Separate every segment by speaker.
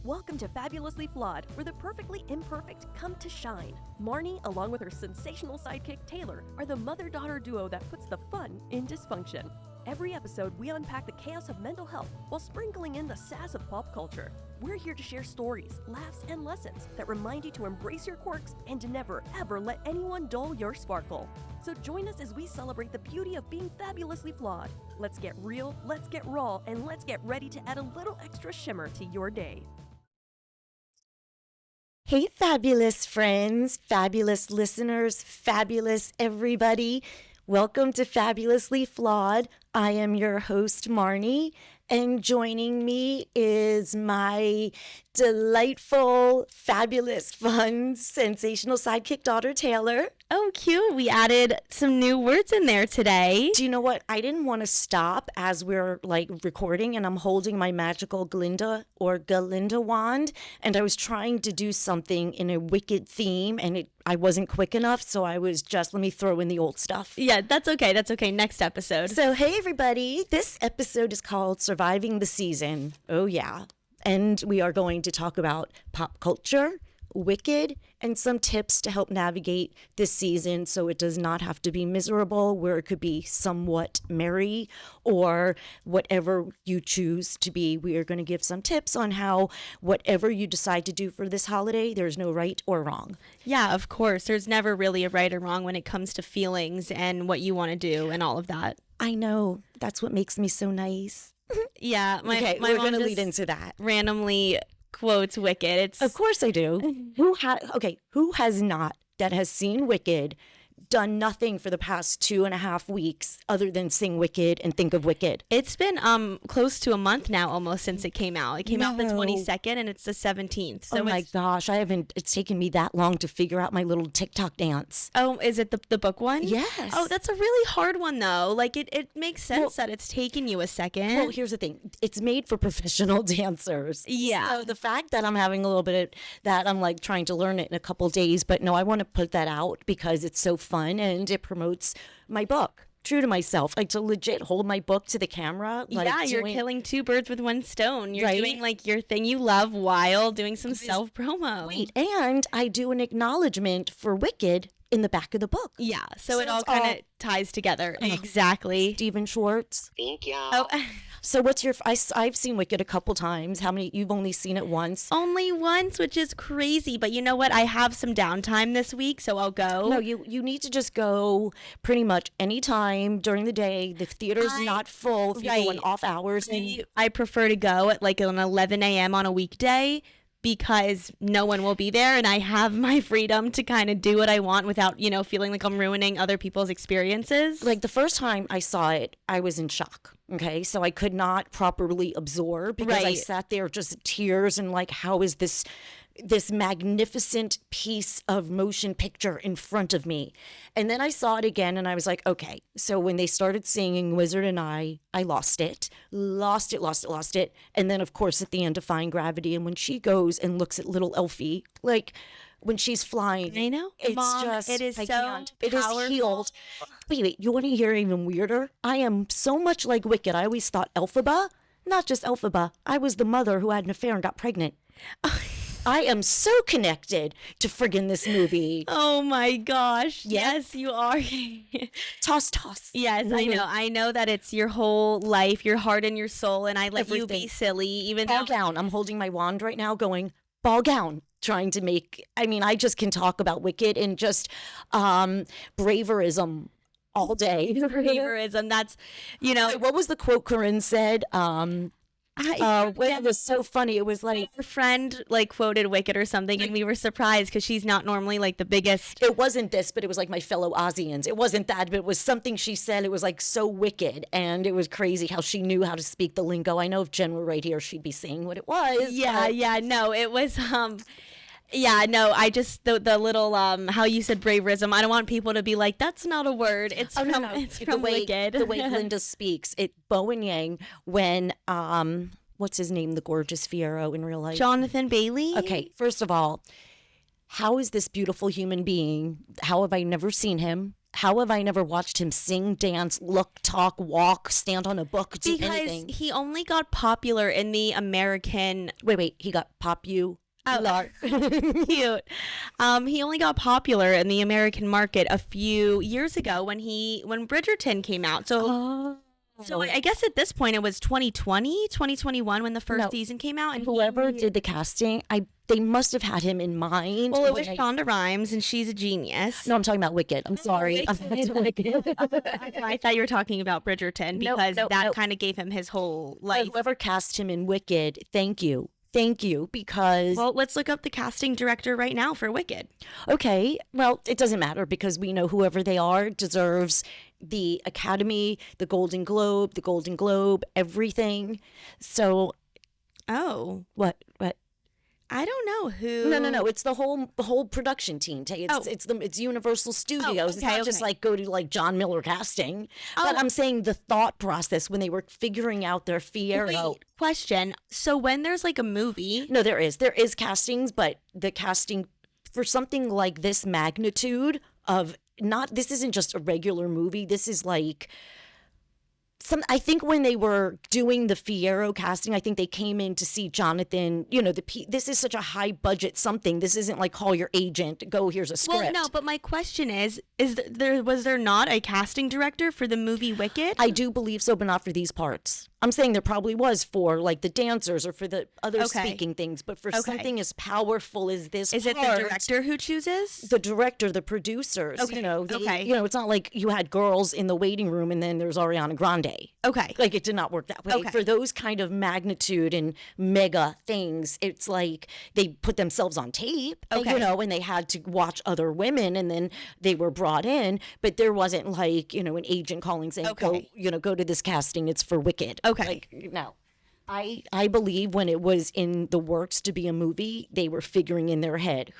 Speaker 1: Welcome to Fabulously Flawed, where the perfectly imperfect come to shine. Marnie, along with her sensational sidekick Taylor, are the mother-daughter duo that puts the fun in dysfunction. Every episode, we unpack the chaos of mental health while sprinkling in the sass of pop culture. We're here to share stories, laughs, and lessons that remind you to embrace your quirks and to never, ever let anyone dull your sparkle. So join us as we celebrate the beauty of being fabulously flawed. Let's get real, let's get raw, and let's get ready to add a little extra shimmer to your day.
Speaker 2: Hey, fabulous friends, fabulous listeners, fabulous everybody. Welcome to Fabulously Flawed. I am your host, Marnie, and joining me is my delightful, fabulous, fun, sensational sidekick daughter, Taylor.
Speaker 3: Oh, cute. We added some new words in there today.
Speaker 2: Do you know what? I didn't want to stop as we're recording, and I'm holding my magical Glinda wand, and I was trying to do something in a wicked theme, and I wasn't quick enough, so I was just, let me throw in the old stuff.
Speaker 3: Yeah, that's okay. That's okay. Next episode.
Speaker 2: So, hey, everybody. This episode is called Surviving the Season. Oh, yeah. And we are going to talk about pop culture, Wicked, and some tips to help navigate this season so it does not have to be miserable, where it could be somewhat merry or whatever you choose to be. We are going to give some tips on how whatever you decide to do for this holiday, there's no right or wrong.
Speaker 3: Yeah, of course. There's never really a right or wrong when it comes to feelings and what you want to do and all of that.
Speaker 2: I know. That's what makes me so nice.
Speaker 3: Yeah.
Speaker 2: My we're going to lead into that.
Speaker 3: Randomly quotes Wicked.
Speaker 2: Of course I do. Who has not, that has seen Wicked, done nothing for the past 2.5 weeks other than sing Wicked and think of Wicked?
Speaker 3: It's been close to a month now almost since it came out. It came out the 22nd and it's the 17th. So
Speaker 2: oh my gosh, it's taken me that long to figure out my little TikTok dance.
Speaker 3: Oh, is it the book one?
Speaker 2: Yes.
Speaker 3: Oh, that's a really hard one though. It makes sense that it's taken you a second.
Speaker 2: Well, here's the thing. It's made for professional dancers.
Speaker 3: Yeah.
Speaker 2: So the fact that I'm having a little bit of that, I'm trying to learn it in a couple days, but no, I want to put that out because it's so fun and it promotes my book. True to myself, to legit hold my book to the camera.
Speaker 3: You're killing two birds with one stone. You're doing your thing you love while doing some self-promo.
Speaker 2: Wait, and I do an acknowledgement for Wicked in the back of the book.
Speaker 3: Yeah, so it all kind of ties together. Exactly.
Speaker 2: Stephen Schwartz.
Speaker 4: Thank you.
Speaker 3: Oh.
Speaker 2: So what's I've seen Wicked a couple times. How many? You've only seen it once?
Speaker 3: Only once, which is crazy. But you know what? I have some downtime this week, so I'll go.
Speaker 2: No, you need to just go pretty much any time during the day. The theater's not full. If you go in off hours.
Speaker 3: I prefer to go at an 11 a.m. on a weekday because no one will be there and I have my freedom to kind of do what I want without, feeling like I'm ruining other people's experiences.
Speaker 2: The first time I saw it, I was in shock. Okay, so I could not properly absorb because I sat there just in tears and how is this magnificent piece of motion picture in front of me? And then I saw it again and I was like, okay. So when they started singing Wizard and I lost it. And then of course at the end, Defying Gravity. And when she goes and looks at little Elfie, when she's flying.
Speaker 3: I know.
Speaker 2: It's
Speaker 3: Mom,
Speaker 2: just,
Speaker 3: it is
Speaker 2: it is healed. Wait, you want to hear even weirder? I am so much like Wicked. I always thought Elphaba, not just Elphaba. I was the mother who had an affair and got pregnant. I am so connected to friggin' this movie.
Speaker 3: Oh my gosh. Yes, you are.
Speaker 2: Toss.
Speaker 3: Yes, I know. I know that it's your whole life, your heart and your soul, and I let you be silly. Even
Speaker 2: ball gown. I'm holding my wand right now going, ball gown. Trying to make, I just can talk about Wicked and just braverism all day.
Speaker 3: Braverism, that's,
Speaker 2: What was the quote Corinne said? It was so funny. It was
Speaker 3: her friend quoted Wicked or something, and we were surprised because she's not normally the biggest.
Speaker 2: It wasn't this, but it was my fellow Aussians. It wasn't that, but it was something she said. It was so wicked, and it was crazy how she knew how to speak the lingo. I know if Jen were right here, she'd be saying what it was.
Speaker 3: Yeah. No, it was Yeah, no, I just the little how you said braverism. I don't want people to be like, that's not a word. It's from Wicked.
Speaker 2: The way Linda speaks, Bo and Yang when what's his name, the gorgeous Fiero in real life?
Speaker 3: Jonathan Bailey.
Speaker 2: Okay, first of all, how is this beautiful human being? How have I never seen him? how have I never watched him sing, dance, look, talk, walk, stand on a book, do anything?
Speaker 3: Because he only got popular in the American.
Speaker 2: Wait, he got popular.
Speaker 3: Cute. He only got popular in the American market a few years ago when Bridgerton came out. So I guess at this point it was 2020, 2021 when the first season came out. And
Speaker 2: whoever did the casting, they must have had him in mind.
Speaker 3: Well, it was Shonda Rhimes, and she's a genius.
Speaker 2: No, I'm talking about Wicked. I'm sorry.
Speaker 3: I thought you were talking about Bridgerton because that kind of gave him his whole life.
Speaker 2: Whoever cast him in Wicked, thank you. Thank you, because...
Speaker 3: Well, let's look up the casting director right now for Wicked.
Speaker 2: Okay, well, it doesn't matter because we know whoever they are deserves the Academy, the Golden Globe, everything. So...
Speaker 3: Oh.
Speaker 2: What?
Speaker 3: I don't know who.
Speaker 2: No. It's the whole production team. It's Universal Studios. It's not just like go to like John Miller casting. But I'm saying the thought process when they were figuring out their Fiero.
Speaker 3: Question. So when there's like a movie.
Speaker 2: No, there is castings, but the casting for something like this magnitude of this isn't just a regular movie. This is like. I think when they were doing the Fiero casting, I think they came in to see Jonathan. This is such a high budget something. This isn't like call your agent, go, here's a script.
Speaker 3: Well, no, but my question was there not a casting director for the movie Wicked?
Speaker 2: I do believe so, but not for these parts. I'm saying there probably was for like the dancers or for the other speaking things, but for something as powerful as this
Speaker 3: Is it the director who chooses?
Speaker 2: The director, the producers.
Speaker 3: Okay.
Speaker 2: It's not like you had girls in the waiting room and then there's Ariana Grande.
Speaker 3: Okay.
Speaker 2: Like it did not work that way.
Speaker 3: Okay.
Speaker 2: For those kind of magnitude and mega things, it's like they put themselves on tape, and they had to watch other women and then they were brought in, but there wasn't like, an agent calling saying, go to this casting, it's for Wicked.
Speaker 3: Okay.
Speaker 2: No. I believe when it was in the works to be a movie, they were figuring in their head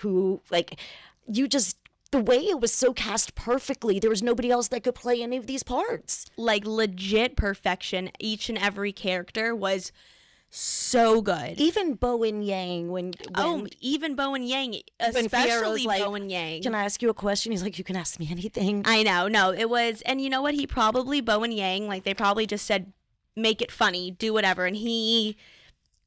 Speaker 2: the way it was so cast perfectly, there was nobody else that could play any of these parts.
Speaker 3: Like legit perfection. Each and every character was so good.
Speaker 2: Even Bowen Yang
Speaker 3: even Bowen Yang, especially like, Bowen Yang.
Speaker 2: Can I ask you a question? He's like, you can ask me anything.
Speaker 3: I know. No, it was, and you know what? Bowen Yang, like they probably just said, make it funny, do whatever, and he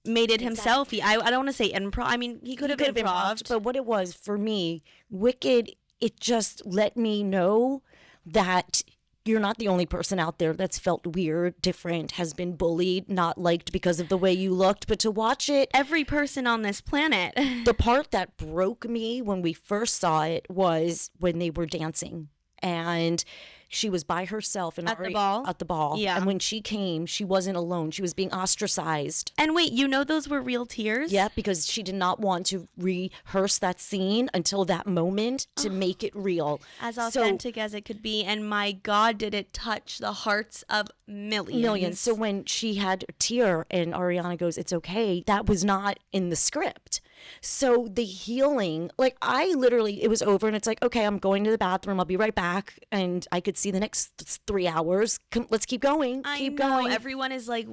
Speaker 3: made it himself. I don't want to say improv. I mean, he could have improved.
Speaker 2: But what it was for me, Wicked, it just let me know that you're not the only person out there that's felt weird, different, has been bullied, not liked because of the way you looked. But to watch it,
Speaker 3: every person on this planet.
Speaker 2: The part that broke me when we first saw it was when they were dancing. And she was by herself
Speaker 3: at the ball.
Speaker 2: Yeah. And when she came, she wasn't alone. She was being ostracized.
Speaker 3: And wait, those were real tears?
Speaker 2: Yeah, because she did not want to rehearse that scene until that moment to make it real.
Speaker 3: As authentic as it could be. And my God, did it touch the hearts of millions.
Speaker 2: So when she had a tear and Ariana goes, it's okay, that was not in the script. So the healing, like it was over and it's like, okay, I'm going to the bathroom. I'll be right back. And I could see the next 3 hours. Let's keep going. Keep going.
Speaker 3: Everyone is like,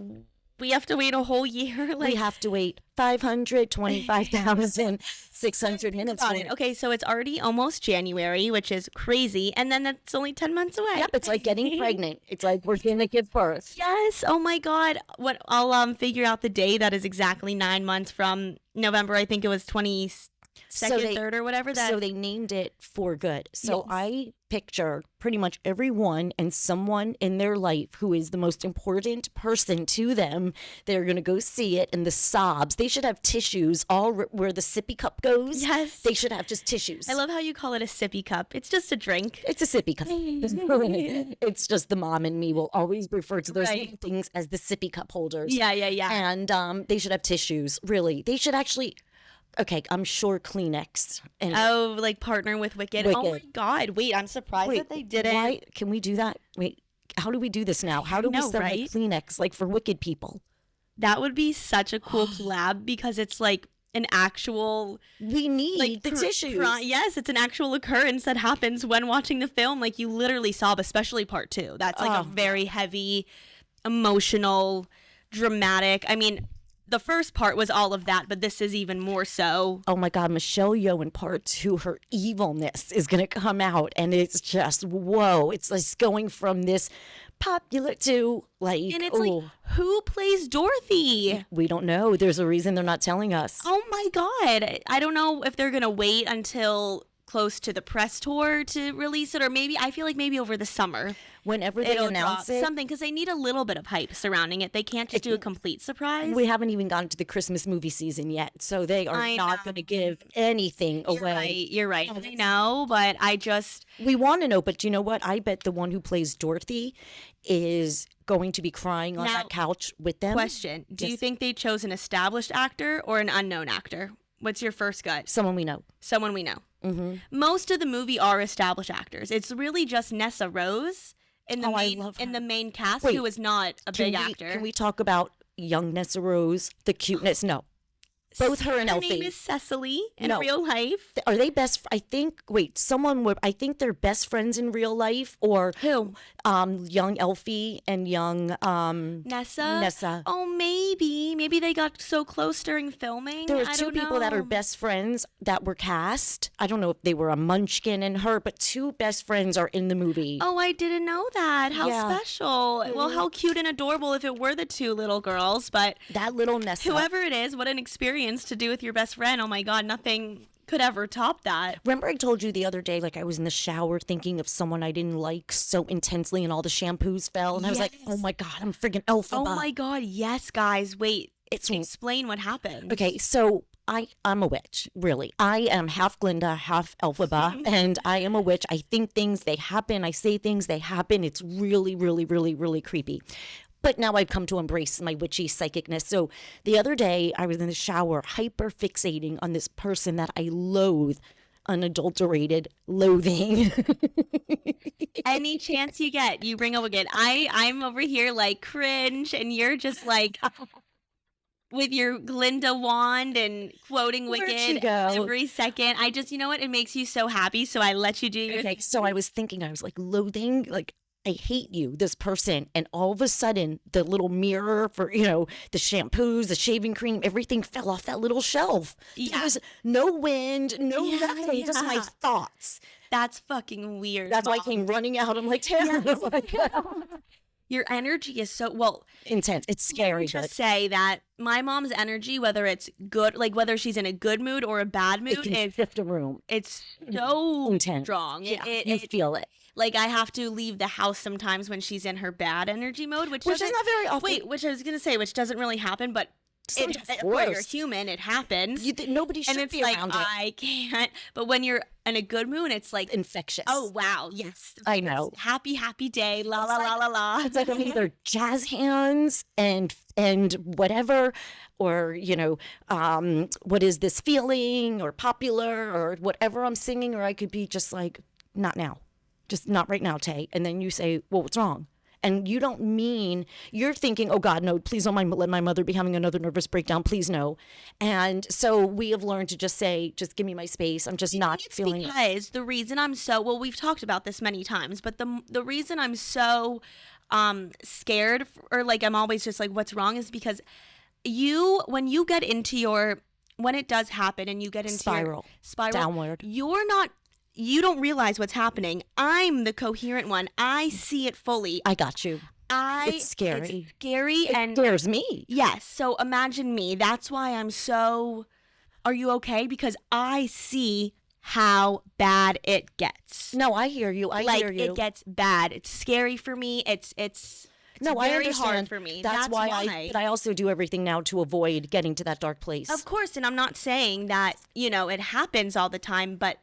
Speaker 3: we have to wait a whole year.
Speaker 2: We have to wait 525,600 minutes.
Speaker 3: Okay, so it's already almost January, which is crazy. And then that's only 10 months away.
Speaker 2: Yep, it's like getting pregnant. It's like we're going to give birth.
Speaker 3: Yes. Oh my God. I'll figure out the day. That is exactly 9 months from November. I think it was 22nd, 3rd or whatever.
Speaker 2: So they named it For Good. So yes. I picture pretty much everyone and someone in their life who is the most important person to them. They're going to go see it, and the sobs. They should have tissues all where the sippy cup goes.
Speaker 3: Yes.
Speaker 2: They should have just tissues.
Speaker 3: I love how you call it a sippy cup. It's just a drink.
Speaker 2: It's a sippy cup. It's just the mom and me will always refer to those things as the sippy cup holders.
Speaker 3: Yeah.
Speaker 2: And they should have tissues, really. They should actually... Okay, I'm sure Kleenex.
Speaker 3: And like partner with Wicked. Oh my God! Wait, I'm surprised that they didn't.
Speaker 2: Why can we do that? Wait, how do we do this now? How do we sell like Kleenex like for Wicked people?
Speaker 3: That would be such a cool collab because it's like an actual.
Speaker 2: We need the tissues.
Speaker 3: Yes, it's an actual occurrence that happens when watching the film. Like you literally sob, especially part 2. That's like a very heavy, emotional, dramatic. I mean. the first part was all of that, but this is even more so.
Speaker 2: Oh my God, Michelle Yeoh in part 2, her evilness is going to come out, and it's just, whoa. It's like going from this popular to like,
Speaker 3: And it's like, who plays Dorothy?
Speaker 2: we don't know. There's a reason they're not telling us.
Speaker 3: Oh my God. I don't know if they're going to wait until close to the press tour to release it, or maybe, I feel like maybe over the summer.
Speaker 2: Whenever they announce it,
Speaker 3: something, because they need a little bit of hype surrounding it. They can't just do a complete surprise.
Speaker 2: we haven't even gotten to the Christmas movie season yet, so they are not going to give anything away.
Speaker 3: You're right. I know, but
Speaker 2: We want to know, but you know what? I bet the one who plays Dorothy is going to be crying on that couch with them.
Speaker 3: Question: do you think they chose an established actor or an unknown actor? What's your first gut?
Speaker 2: Someone we know.
Speaker 3: Someone we know. Mm-hmm. Most of the movie are established actors. It's really just Nessa Rose in the main cast, who is not a big actor.
Speaker 2: Can we talk about young Nessa Rose, the cuteness? No. Both her and Elfie.
Speaker 3: Her name is Cecily in real life.
Speaker 2: Are they best? I think they're best friends in real life, or
Speaker 3: who?
Speaker 2: Young Elfie and young Nessa.
Speaker 3: Oh, maybe they got so close during filming.
Speaker 2: There are two people that are best friends that were cast. I don't know if they were a Munchkin and her, but two best friends are in the movie.
Speaker 3: Oh, I didn't know that. How special. Well, how cute and adorable if it were the two little girls, but
Speaker 2: that little Nessa.
Speaker 3: Whoever it is, what an experience to do with your best friend. Oh my God, nothing could ever top that.
Speaker 2: Remember I told you the other day, like I was in the shower thinking of someone I didn't like so intensely and all the shampoos fell, and I was like, oh my God, I'm freaking Elphaba.
Speaker 3: Oh my God, yes, guys. Wait, explain what happened.
Speaker 2: Okay, so I'm a witch, really. I am half Glinda, half Elphaba, and I am a witch. I think things, they happen. I say things, they happen. It's really, really, really, really creepy. But now I've come to embrace my witchy psychicness. So the other day I was in the shower hyper fixating on this person that I loathe, unadulterated loathing.
Speaker 3: Any chance you get, you bring up again. I'm over here like cringe, and you're just like with your Glinda wand and quoting Wicked every second. I just, you know what? It makes you so happy, so I let you do your
Speaker 2: Okay, so I was thinking, I was like loathing, like I hate you, this person. And all of a sudden, the little mirror for, the shampoos, the shaving cream, everything fell off that little shelf. Yeah. There was no wind, nothing, just my thoughts.
Speaker 3: That's fucking weird.
Speaker 2: That's why I came running out. I'm like, Tara.
Speaker 3: Your energy is so,
Speaker 2: intense. It's scary.
Speaker 3: Just say that my mom's energy, whether it's good, like whether she's in a good mood or a bad mood,
Speaker 2: it can shift a room.
Speaker 3: It's so
Speaker 2: intense.
Speaker 3: Strong.
Speaker 2: Yeah, you feel it.
Speaker 3: Like I have to leave the house sometimes when she's in her bad energy mode, which
Speaker 2: is not very often.
Speaker 3: Wait, which I was gonna say, which doesn't really happen, but when you're human, it happens.
Speaker 2: Nobody should be around it.
Speaker 3: I can't. But when you're in a good mood, it's like
Speaker 2: infectious.
Speaker 3: Oh wow, yes,
Speaker 2: I know.
Speaker 3: Happy day, la la la la la.
Speaker 2: It's like I'm either jazz hands and whatever, or what is this feeling, or popular, or whatever I'm singing, or I could be just like, not now. Just not right now, Tay. And then you say, well, what's wrong? And you don't mean, you're thinking, oh God, no, please don't let my mother be having another nervous breakdown. Please no. And so we have learned to just say, just give me my space. I'm just not feeling it.
Speaker 3: Because the reason I'm so, we've talked about this many times, but the reason I'm so scared, or like I'm always just like, what's wrong, is because when it does happen and you get into
Speaker 2: spiral downward,
Speaker 3: you don't realize what's happening. I'm the coherent one. I see it fully.
Speaker 2: I got you. It's scary.
Speaker 3: It's scary.
Speaker 2: It scares me.
Speaker 3: Yes. So imagine me. That's why I'm so... Are you okay? Because I see how bad it gets.
Speaker 2: No, I hear you. I hear you.
Speaker 3: It gets bad. It's scary for me. It's very hard for me.
Speaker 2: That's why. But I also do everything now to avoid getting to that dark place.
Speaker 3: Of course. And I'm not saying that, it happens all the time, but...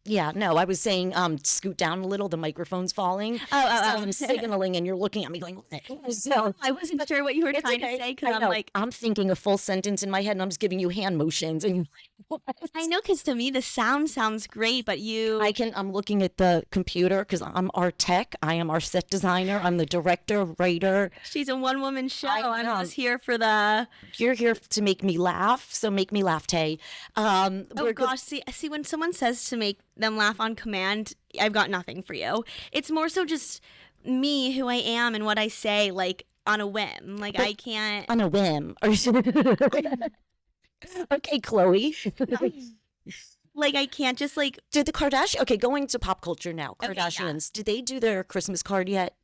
Speaker 2: Yeah, no, I was saying scoot down a little, the microphone's falling. So I'm signaling and you're looking at me going, so
Speaker 3: I wasn't sure what you were trying to say, because
Speaker 2: I'm thinking a full sentence in my head and I'm just giving you hand motions, and you're like, what?
Speaker 3: I know, because to me the sound sounds great, but
Speaker 2: I'm looking at the computer because I'm our tech, I am our set designer, I'm the director, writer.
Speaker 3: She's a one-woman show. I'm just here for
Speaker 2: You're here to make me laugh, so make me laugh, Tay.
Speaker 3: See, when someone says to make them laugh on command, I've got nothing for you. It's more so just me, who I am, and what I say. Like, on a whim. Like, I can't.
Speaker 2: On a whim. Okay, Chloe.
Speaker 3: Like, I can't just, like.
Speaker 2: Did the okay, going to pop culture now.
Speaker 3: Okay,
Speaker 2: Kardashians, did they do their Christmas card yet?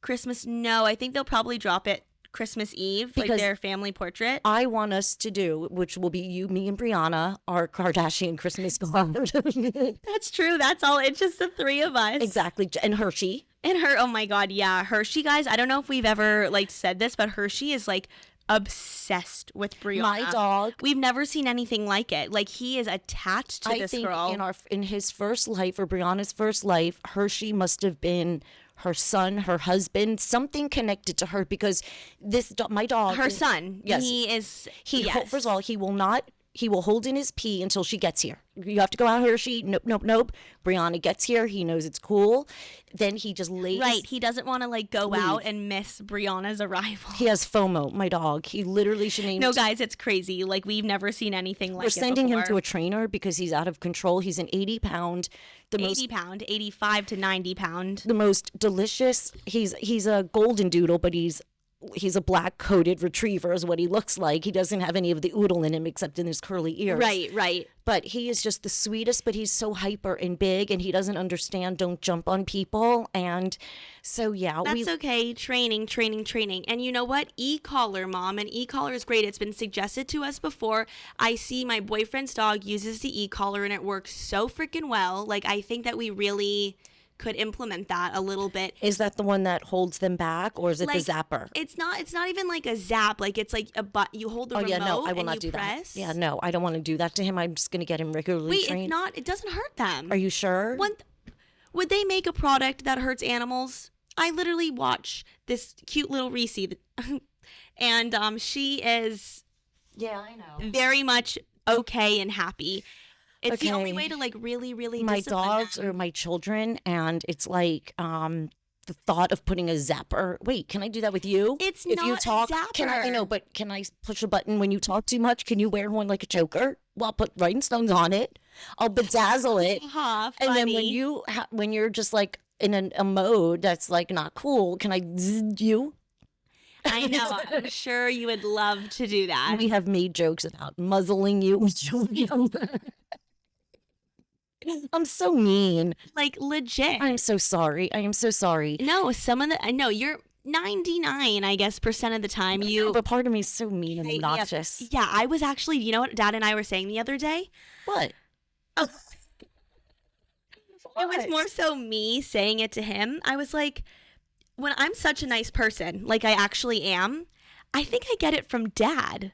Speaker 3: Christmas? No, I think they'll probably drop it Christmas Eve,
Speaker 2: Because
Speaker 3: like their family portrait.
Speaker 2: I want us to do, which will be you, me, and Brianna, our Kardashian Christmas card.
Speaker 3: That's true. That's all. It's just the three of us.
Speaker 2: Exactly. And Hershey.
Speaker 3: And oh my God, yeah. Hershey, guys, I don't know if we've ever, like, said this, but Hershey is, like, obsessed with Brianna.
Speaker 2: My dog.
Speaker 3: We've never seen anything like it. Like, he is attached to this girl.
Speaker 2: I think in his first life, or Brianna's first life, Hershey must have been her son, her husband, something connected to her, because my dog,
Speaker 3: her son.
Speaker 2: Yes,
Speaker 3: yes.
Speaker 2: First of all, he will hold in his pee until she gets here. You have to go out, Hershey. Nope. Brianna gets here. He knows it's cool. Then he just lays.
Speaker 3: Right. He doesn't want to, like, go out and miss Brianna's arrival.
Speaker 2: He has FOMO, my dog. He literally should name.
Speaker 3: No, guys, it's crazy. Like, we've never seen anything like it.
Speaker 2: We're sending him to a trainer because he's out of control. He's an 80-pound.
Speaker 3: 85 to 90 pound.
Speaker 2: The most delicious. He's a golden doodle, but he's a black coated retriever is what he looks like. He doesn't have any of the oodle in him except in his curly ears.
Speaker 3: Right.
Speaker 2: But he is just the sweetest, but he's so hyper and big, and he doesn't understand don't jump on people. And so, yeah.
Speaker 3: That's okay. Training. And you know what? E-collar, Mom. And e-collar is great. It's been suggested to us before. I see my boyfriend's dog uses the e-collar, and it works so freaking well. Like, I think that we really could implement that a little bit.
Speaker 2: Is that the one that holds them back, or is it the zapper?
Speaker 3: It's not even like a zap. Like, it's like you hold the remote
Speaker 2: I will
Speaker 3: and
Speaker 2: not
Speaker 3: you
Speaker 2: do
Speaker 3: press.
Speaker 2: that. Yeah, no, I don't want to do that to him. I'm just going to get him regularly trained.
Speaker 3: It doesn't hurt them.
Speaker 2: Are you sure?
Speaker 3: Would they make a product that hurts animals? I literally watch this cute little Reese, and she is
Speaker 2: I know,
Speaker 3: very much okay and happy. It's the only
Speaker 2: Okay.
Speaker 3: way to, like, really, really
Speaker 2: my
Speaker 3: discipline
Speaker 2: dogs
Speaker 3: them.
Speaker 2: are my children, and it's like the thought of putting a zapper. Wait, can I do that with you?
Speaker 3: It's
Speaker 2: if
Speaker 3: not
Speaker 2: you talk,
Speaker 3: a zapper.
Speaker 2: Can I know, but can I push a button when you talk too much? Can you wear one like a choker? Well, I'll put rhinestones on it. I'll bedazzle it.
Speaker 3: Funny.
Speaker 2: And then when you're just like in a mode that's like not cool, can I zzz you?
Speaker 3: I know. I'm sure you would love to do that.
Speaker 2: We have made jokes about muzzling you. I'm so mean.
Speaker 3: Like, legit.
Speaker 2: I'm so sorry. I am so sorry.
Speaker 3: No, I know you're 99, I guess, percent of the time
Speaker 2: But part of me is so mean and obnoxious.
Speaker 3: Yeah, I was actually, you know what Dad and I were saying the other day?
Speaker 2: What?
Speaker 3: Oh. It was more so me saying it to him. I was like, when I'm such a nice person, like I actually am, I think I get it from Dad.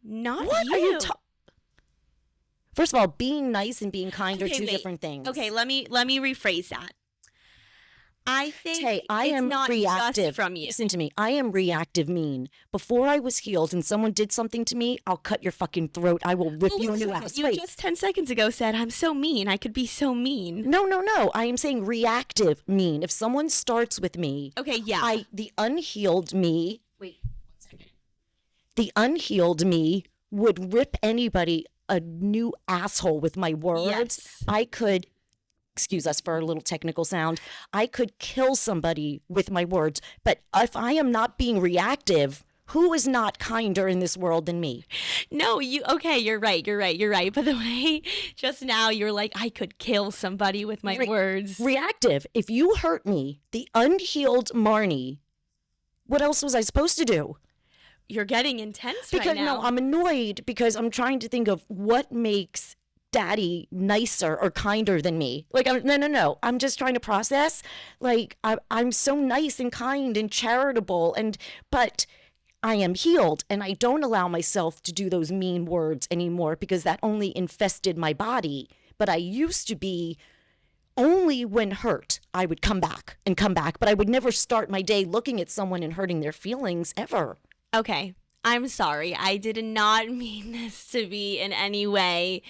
Speaker 3: Not
Speaker 2: What
Speaker 3: you.
Speaker 2: are you First of all, being nice and being kind are two
Speaker 3: wait.
Speaker 2: different things.
Speaker 3: Okay, let me rephrase that. I think
Speaker 2: I am
Speaker 3: not
Speaker 2: reactive.
Speaker 3: just from you.
Speaker 2: Listen to me. I am reactive mean. Before I was healed and someone did something to me, I'll cut your fucking throat. I will rip you a new ass.
Speaker 3: You just 10 seconds ago said, I'm so mean. I could be so mean.
Speaker 2: No. I am saying reactive mean. If someone starts with me.
Speaker 3: Okay, yeah.
Speaker 2: The unhealed me. Wait, 1 second. The unhealed me would rip anybody a new asshole with my words.
Speaker 3: Yes.
Speaker 2: I could, excuse us for a little technical sound, I could kill somebody with my words. But if I am not being reactive, who is not kinder in this world than me?
Speaker 3: No, you're right. By the way, just now you're like, I could kill somebody with my words.
Speaker 2: Reactive. If you hurt me, the unhealed Marnie, what else was I supposed to do?
Speaker 3: You're getting intense
Speaker 2: because
Speaker 3: right now.
Speaker 2: No, I'm annoyed because I'm trying to think of what makes Daddy nicer or kinder than me. Like, no. I'm just trying to process. Like, I'm so nice and kind and charitable, but I am healed, and I don't allow myself to do those mean words anymore because that only infested my body. But I used to be. Only when hurt, I would come back, but I would never start my day looking at someone and hurting their feelings ever.
Speaker 3: Okay, I'm sorry. I did not mean this to be in any way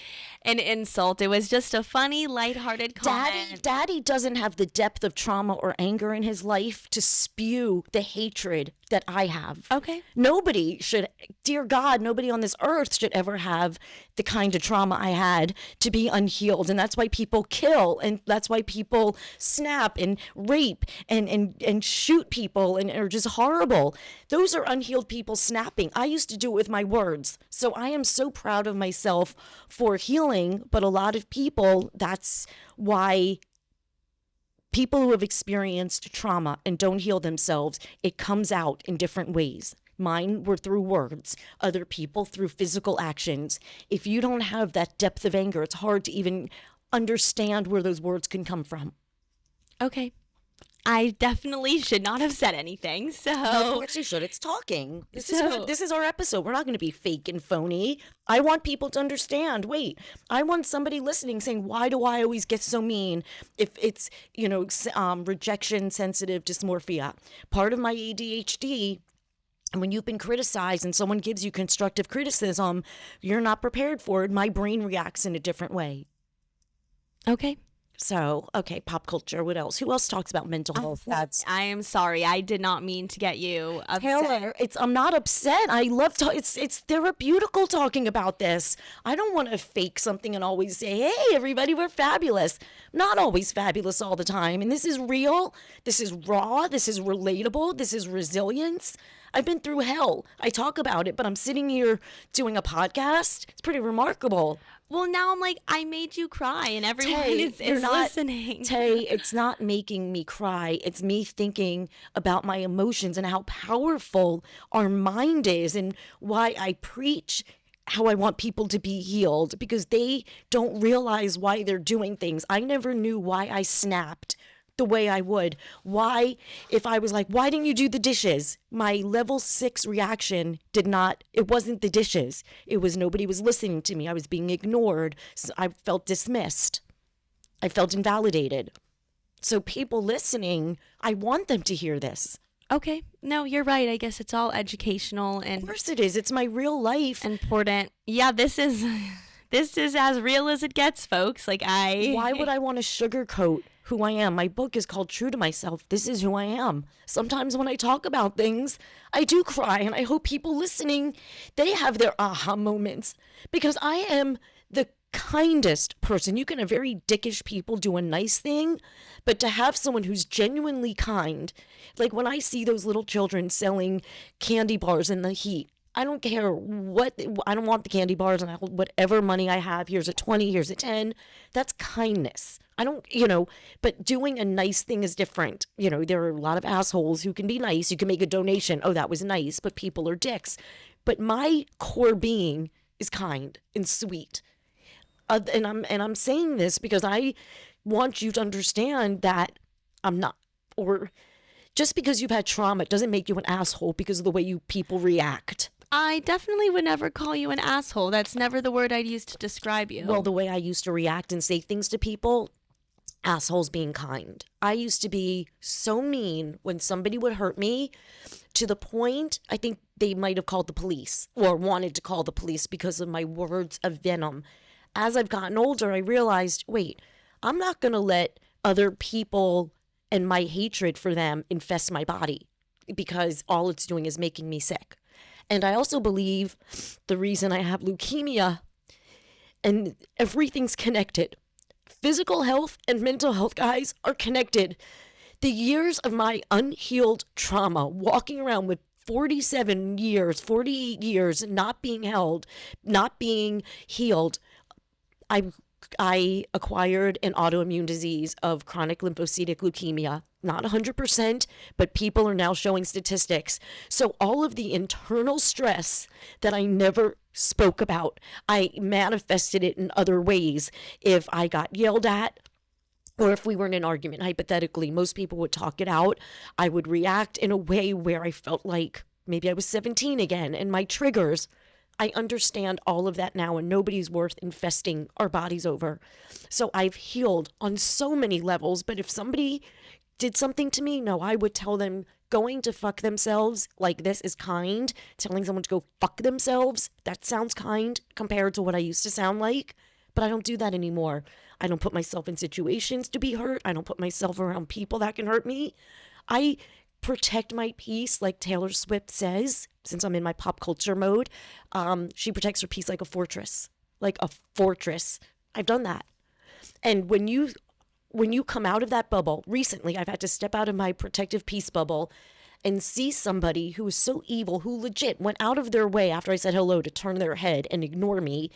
Speaker 3: an insult. It was just a funny, lighthearted comment.
Speaker 2: Daddy doesn't have the depth of trauma or anger in his life to spew the hatred that I have.
Speaker 3: Okay.
Speaker 2: Nobody should, dear God, nobody on this earth should ever have the kind of trauma I had to be unhealed. And that's why people kill, and that's why people snap and rape and shoot people and are just horrible. Those are unhealed people snapping. I used to do it with my words. So I am so proud of myself for healing, but a lot of people, that's why people who have experienced trauma and don't heal themselves, it comes out in different ways. Mine were through words, other people through physical actions. If you don't have that depth of anger, it's hard to even understand where those words can come from.
Speaker 3: Okay. I definitely should not have said anything. So
Speaker 2: Of course you should. It's talking. This is our episode. We're not going to be fake and phony. I want people to understand. Wait, I want somebody listening saying, why do I always get so mean? If it's, rejection sensitive dysmorphia, part of my ADHD. And when you've been criticized and someone gives you constructive criticism, you're not prepared for it. My brain reacts in a different way.
Speaker 3: okay.
Speaker 2: So, okay, pop culture. What else? Who else talks about mental health?
Speaker 3: I am sorry. I did not mean to get you upset.
Speaker 2: Taylor, I'm not upset. I love it's therapeutical talking about this. I don't want to fake something and always say, "Hey, everybody, we're fabulous." Not always fabulous all the time. And this is real. This is raw. This is relatable. This is resilience. I've been through hell. I talk about it, but I'm sitting here doing a podcast. It's pretty remarkable.
Speaker 3: Well, now I'm like, I made you cry, and everyone
Speaker 2: Tay,
Speaker 3: is
Speaker 2: you're not
Speaker 3: listening.
Speaker 2: Tay, it's not making me cry. It's me thinking about my emotions and how powerful our mind is, and why I preach how I want people to be healed, because they don't realize why they're doing things. I never knew why I snapped the way I would. Why, if I was like, why didn't you do the dishes? My level 6 reaction it wasn't the dishes. It was nobody was listening to me. I was being ignored. So I felt dismissed. I felt invalidated. So people listening, I want them to hear this.
Speaker 3: Okay. No, you're right. I guess it's all educational and
Speaker 2: Of course it is. It's my real life.
Speaker 3: important. Yeah, this is as real as it gets, folks.
Speaker 2: Why would I want to sugarcoat who I am? My book is called True to Myself. This is who I am. Sometimes when I talk about things, I do cry, and I hope people listening, they have their aha moments, because I am the kindest person. You can have very dickish people do a nice thing, but to have someone who's genuinely kind, like when I see those little children selling candy bars in the heat, I don't care I don't want the candy bars, and whatever money I have, here's a 20, here's a 10. That's kindness. I don't, but doing a nice thing is different. There are a lot of assholes who can be nice. You can make a donation. Oh, that was nice, but people are dicks. But my core being is kind and sweet. And I'm saying this because I want you to understand that I'm not, or just because you've had trauma, it doesn't make you an asshole because of the way people react.
Speaker 3: I definitely would never call you an asshole. That's never the word I'd use to describe you.
Speaker 2: Well, the way I used to react and say things to people, assholes being kind. I used to be so mean when somebody would hurt me, to the point I think they might have called the police or wanted to call the police because of my words of venom. As I've gotten older, I realized, wait, I'm not going to let other people and my hatred for them infest my body, because all it's doing is making me sick. And I also believe the reason I have leukemia, and everything's connected. Physical health and mental health, guys, are connected. The years of my unhealed trauma, walking around with 48 years, not being held, not being healed, I acquired an autoimmune disease of chronic lymphocytic leukemia. Not 100%, but people are now showing statistics. So all of the internal stress that I never spoke about, I manifested it in other ways. If I got yelled at, or if we were in an argument, hypothetically, most people would talk it out. I would react in a way where I felt like maybe I was 17 again, and my triggers. I understand all of that now, and nobody's worth infesting our bodies over. So I've healed on so many levels, but if somebody did something to me, no, I would tell them going to fuck themselves like this is kind. Telling someone to go fuck themselves, that sounds kind compared to what I used to sound like, but I don't do that anymore. I don't put myself in situations to be hurt. I don't put myself around people that can hurt me. I protect my peace, like Taylor Swift says, since I'm in my pop culture mode. She protects her peace like a fortress, like a fortress. I've done that. And when you come out of that bubble, recently I've had to step out of my protective peace bubble and see somebody who was so evil, who legit went out of their way after I said hello to turn their head and ignore me,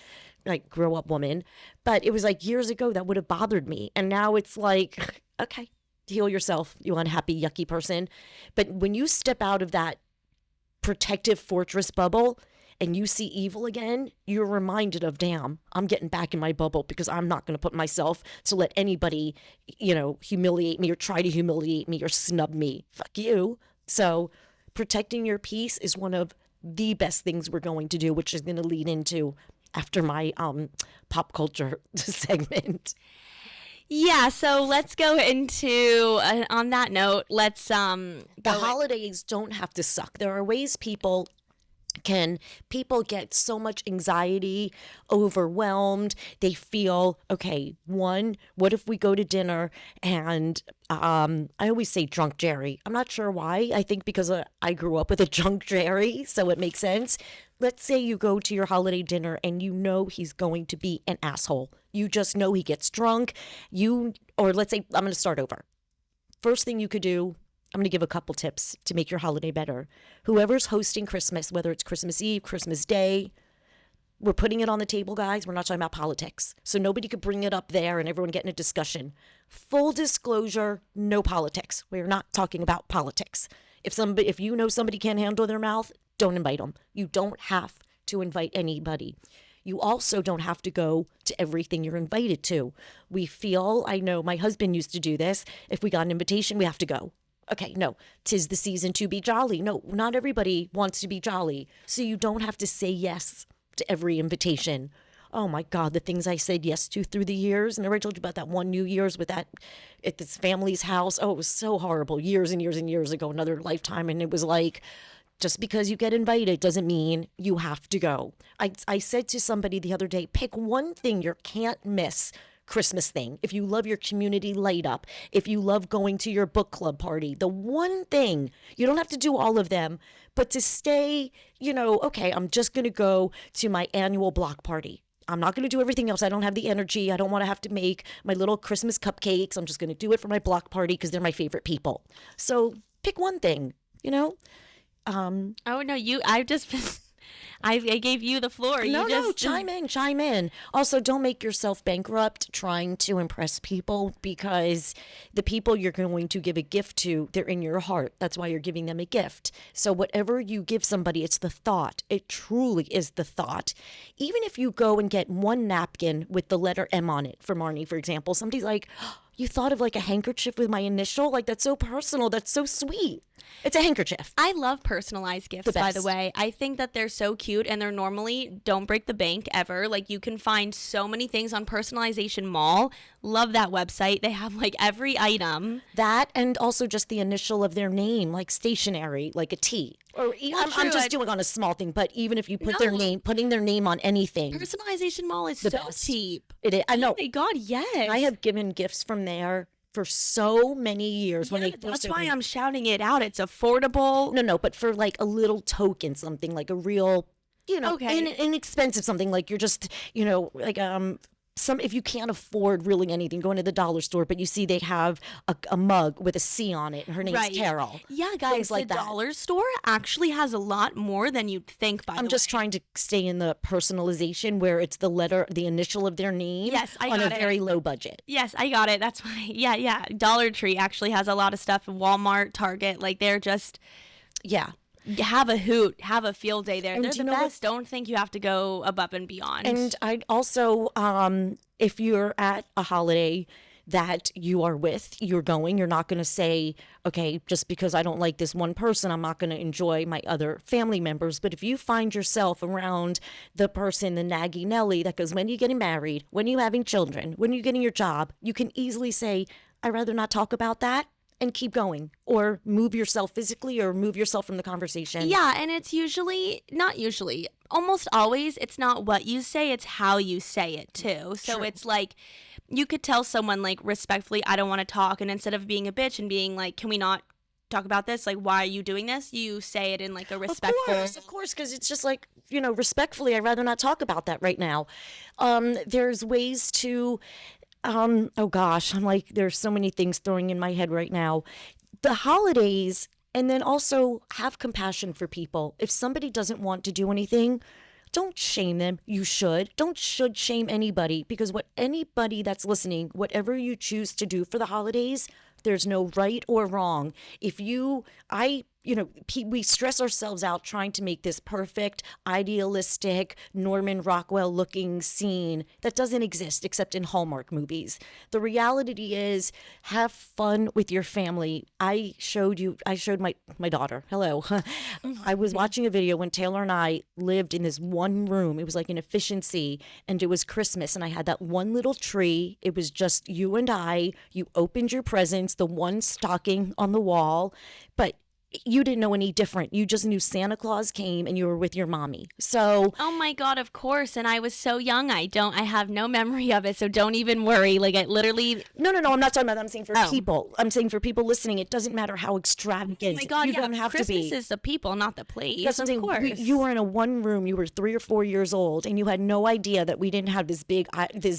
Speaker 2: like grow up woman. But it was like years ago that would have bothered me. And now it's like, okay, heal yourself, you unhappy, yucky person. But when you step out of that protective fortress bubble and you see evil again, you're reminded of, damn, I'm getting back in my bubble because I'm not going to put myself to let anybody, humiliate me or try to humiliate me or snub me. Fuck you. So protecting your peace is one of the best things we're going to do, which is going to lead into after my pop culture segment.
Speaker 3: Yeah, so let's go into, on that note, let's
Speaker 2: The holidays don't have to suck. There are ways people get so much anxiety, overwhelmed. They feel, okay, one, what if we go to dinner and I always say drunk Jerry. I'm not sure why. I think because I grew up with a drunk Jerry, so it makes sense. Let's say you go to your holiday dinner and you know he's going to be an asshole. You just know he gets drunk. Or let's say, I'm going to start over. First thing you could do, I'm going to give a couple tips to make your holiday better. Whoever's hosting Christmas, whether it's Christmas Eve, Christmas Day, we're putting it on the table, guys. We're not talking about politics. So nobody could bring it up there and everyone get in a discussion. Full disclosure, no politics. We're not talking about politics. If you know somebody can't handle their mouth, don't invite them. You don't have to invite anybody. You also don't have to go to everything you're invited to. I know my husband used to do this. If we got an invitation, we have to go. Okay, no, 'tis the season to be jolly. No, not everybody wants to be jolly. So you don't have to say yes to every invitation. Oh my God, the things I said yes to through the years. And I already told you about that one New Year's at this family's house. Oh, it was so horrible. Years and years and years ago, another lifetime. And it was like, just because you get invited doesn't mean you have to go. I said to somebody the other day, pick one thing you can't miss Christmas thing. If you love your community light up, if you love going to your book club party, the one thing, you don't have to do all of them, but to stay, okay, I'm just going to go to my annual block party. I'm not going to do everything else. I don't have the energy. I don't want to have to make my little Christmas cupcakes. I'm just going to do it for my block party because they're my favorite people. So pick one thing,
Speaker 3: oh no, I gave you the floor.
Speaker 2: No, chime in. Also, don't make yourself bankrupt trying to impress people, because the people you're going to give a gift to, they're in your heart. That's why you're giving them a gift. So whatever you give somebody, it's the thought. It truly is the thought. Even if you go and get one napkin with the letter M on it, for Marnie, for example, somebody's like, oh, you thought of like a handkerchief with my initial? Like, that's so personal. That's so sweet. It's a handkerchief.
Speaker 3: I love personalized gifts, by the way. I think that they're so cute, and they're normally don't break the bank ever. Like, you can find so many things on Personalization Mall. Love that website. They have like every item.
Speaker 2: That, and also just the initial of their name, like stationery, like a T. Or I'm just doing on a small thing, but even if you putting their name on anything.
Speaker 3: Personalization Mall is so cheap.
Speaker 2: It is. I know.
Speaker 3: Oh my God, yes.
Speaker 2: I have given gifts from there for so many years.
Speaker 3: That's why I'm shouting it out. It's affordable.
Speaker 2: No, but for like a little token, something like a real, inexpensive something, like you're just, like if you can't afford really anything, go into the dollar store, but you see they have a mug with a C on it, and her name's Carol.
Speaker 3: Yeah, guys, things like the dollar store actually has a lot more than you'd think, by the way.
Speaker 2: I'm just trying to stay in the personalization where it's the initial of their name.
Speaker 3: Yes, I got it.
Speaker 2: On a very low budget.
Speaker 3: Yes, I got it. That's why. Yeah. Dollar Tree actually has a lot of stuff. Walmart, Target, like they're just...
Speaker 2: Yeah.
Speaker 3: Have a hoot, have a field day there. They're the best. Don't think you have to go above and beyond.
Speaker 2: And I'd also, if you're at a holiday that you're not going to say, okay, just because I don't like this one person, I'm not going to enjoy my other family members. But if you find yourself around the person, the naggy Nelly that goes, when are you getting married? When are you having children? When are you getting your job? You can easily say, I'd rather not talk about that, and keep going, or move yourself physically, or move yourself from the conversation.
Speaker 3: Yeah, and it's almost always, it's not what you say, it's how you say it too. So True. It's like, you could tell someone like respectfully, I don't want to talk, and instead of being a bitch and being like, can we not talk about this? Like, why are you doing this? You say it in like a respectful.
Speaker 2: Of course, because it's just like, respectfully, I'd rather not talk about that right now. There's ways to, oh gosh, I'm like, there's so many things throwing in my head right now. The holidays, and then also have compassion for people. If somebody doesn't want to do anything, don't shame them. You should. Don't should shame anybody, because what anybody that's listening, whatever you choose to do for the holidays, there's no right or wrong. If we stress ourselves out trying to make this perfect, idealistic, Norman Rockwell looking scene that doesn't exist except in Hallmark movies. The reality is, have fun with your family. I showed my daughter. Hello. I was watching a video when Taylor and I lived in this one room. It was like an efficiency, and it was Christmas, and I had that one little tree. It was just you and I. You opened your presents, the one stocking on the wall, but you didn't know any different. You just knew Santa Claus came and you were with your mommy. So,
Speaker 3: oh my God, of course. And I was so young. I have no memory of it. So don't even worry. Like, I literally.
Speaker 2: No. I'm not talking about that. I'm saying for people. I'm saying for people listening, it doesn't matter how extravagant.
Speaker 3: Oh my God,
Speaker 2: you don't have
Speaker 3: Christmas
Speaker 2: to be.
Speaker 3: Christmas is the people, not the place.
Speaker 2: That's what I'm saying. You were in a one room. You were 3 or 4 years old, and you had no idea that we didn't have this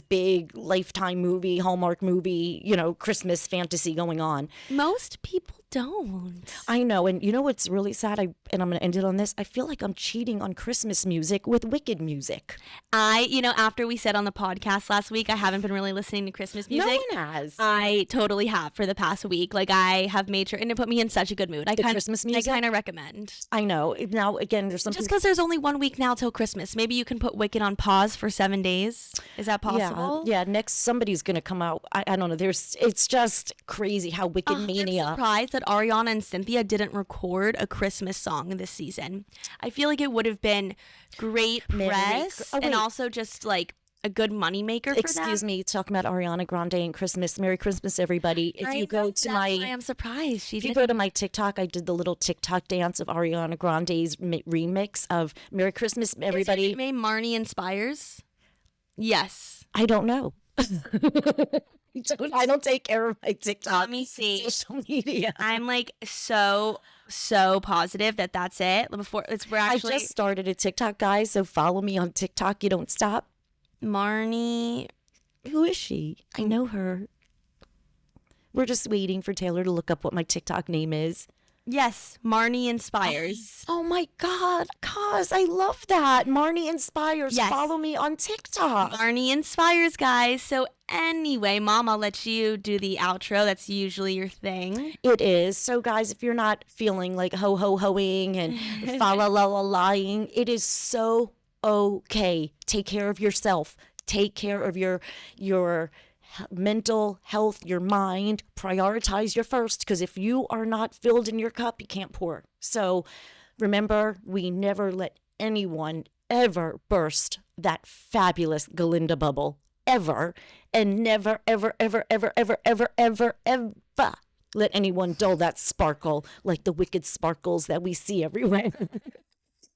Speaker 2: big Lifetime movie, Hallmark movie, Christmas fantasy going on.
Speaker 3: Most people don't.
Speaker 2: I know. And you know what's really sad? I'm going to end it on this. I feel like I'm cheating on Christmas music with Wicked music.
Speaker 3: After we said on the podcast last week, I haven't been really listening to Christmas music.
Speaker 2: No one has.
Speaker 3: I totally have for the past week. Like, I have made sure, and it put me in such a good mood.
Speaker 2: Christmas music?
Speaker 3: I kind of recommend.
Speaker 2: I know. Now, again, there's something.
Speaker 3: Just because there's only 1 week now till Christmas. Maybe you can put Wicked on pause for 7 days. Is that possible?
Speaker 2: Yeah. Next, somebody's going to come out. I don't know. It's just crazy how Wicked Mania.
Speaker 3: I'm surprised that Ariana and Cynthia didn't record a Christmas song this season. I feel like it would have been great press and also just like a good moneymaker for them.
Speaker 2: Excuse me, talking about Ariana Grande and Christmas. Merry Christmas, everybody. If you go to I
Speaker 3: am surprised.
Speaker 2: If you go to my TikTok, I did the little TikTok dance of Ariana Grande's remix of Merry Christmas, everybody.
Speaker 3: Is her name Marnie Inspires? Yes.
Speaker 2: I don't know. I don't take care of my TikTok.
Speaker 3: Let me see.
Speaker 2: Social media.
Speaker 3: I'm like so positive that that's it.
Speaker 2: I just started a TikTok, guys, so follow me on TikTok. You don't stop.
Speaker 3: Marnie.
Speaker 2: Who is she? I know her. We're just waiting for Taylor to look up what my TikTok name is.
Speaker 3: Yes, Marnie Inspires.
Speaker 2: Oh my God, cause I love that. Marnie Inspires.
Speaker 3: Yes.
Speaker 2: Follow me on TikTok.
Speaker 3: Marnie Inspires, guys. So anyway, Mom, I'll let you do the outro. That's usually your thing.
Speaker 2: It is. So guys, if you're not feeling like ho-ho-hoing and fa-la-la-la-lying, it is so okay. Take care of yourself. Take care of your mental health, your mind. Prioritize your first, because if you are not filled in your cup, you can't pour. So remember, we never let anyone ever burst that fabulous Galinda bubble, ever, and never, ever, ever, ever, ever, ever, ever, ever let anyone dull that sparkle like the wicked sparkles that we see everywhere.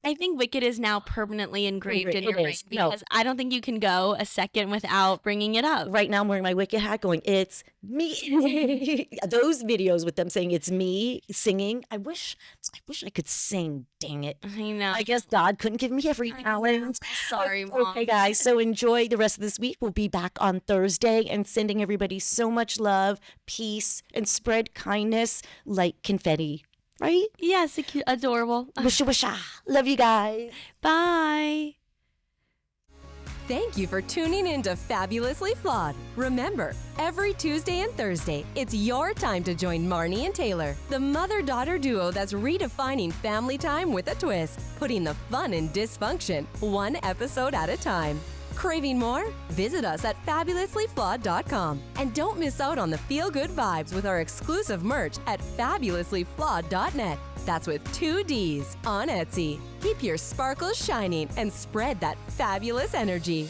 Speaker 3: I think Wicked is now permanently engraved in your brain because I don't think you can go a second without bringing it up.
Speaker 2: Right now I'm wearing my Wicked hat going, it's me. Those videos with them saying it's me singing. I wish I could sing, dang it.
Speaker 3: I know.
Speaker 2: I guess God couldn't give me every talent.
Speaker 3: Sorry, Mom.
Speaker 2: Okay, guys, so enjoy the rest of this week. We'll be back on Thursday and sending everybody so much love, peace, and spread kindness like confetti. Right?
Speaker 3: Yes, adorable.
Speaker 2: Wisha wisha. Love you guys.
Speaker 3: Bye.
Speaker 4: Thank you for tuning in to Fabulously Flawed. Remember, every Tuesday and Thursday, it's your time to join Marnie and Taylor, the mother-daughter duo that's redefining family time with a twist, putting the fun in dysfunction, one episode at a time. Craving more? Visit us at fabulouslyflawed.com. And don't miss out on the feel-good vibes with our exclusive merch at fabulouslyflawed.net. That's with 2 Ds on Etsy. Keep your sparkles shining and spread that fabulous energy.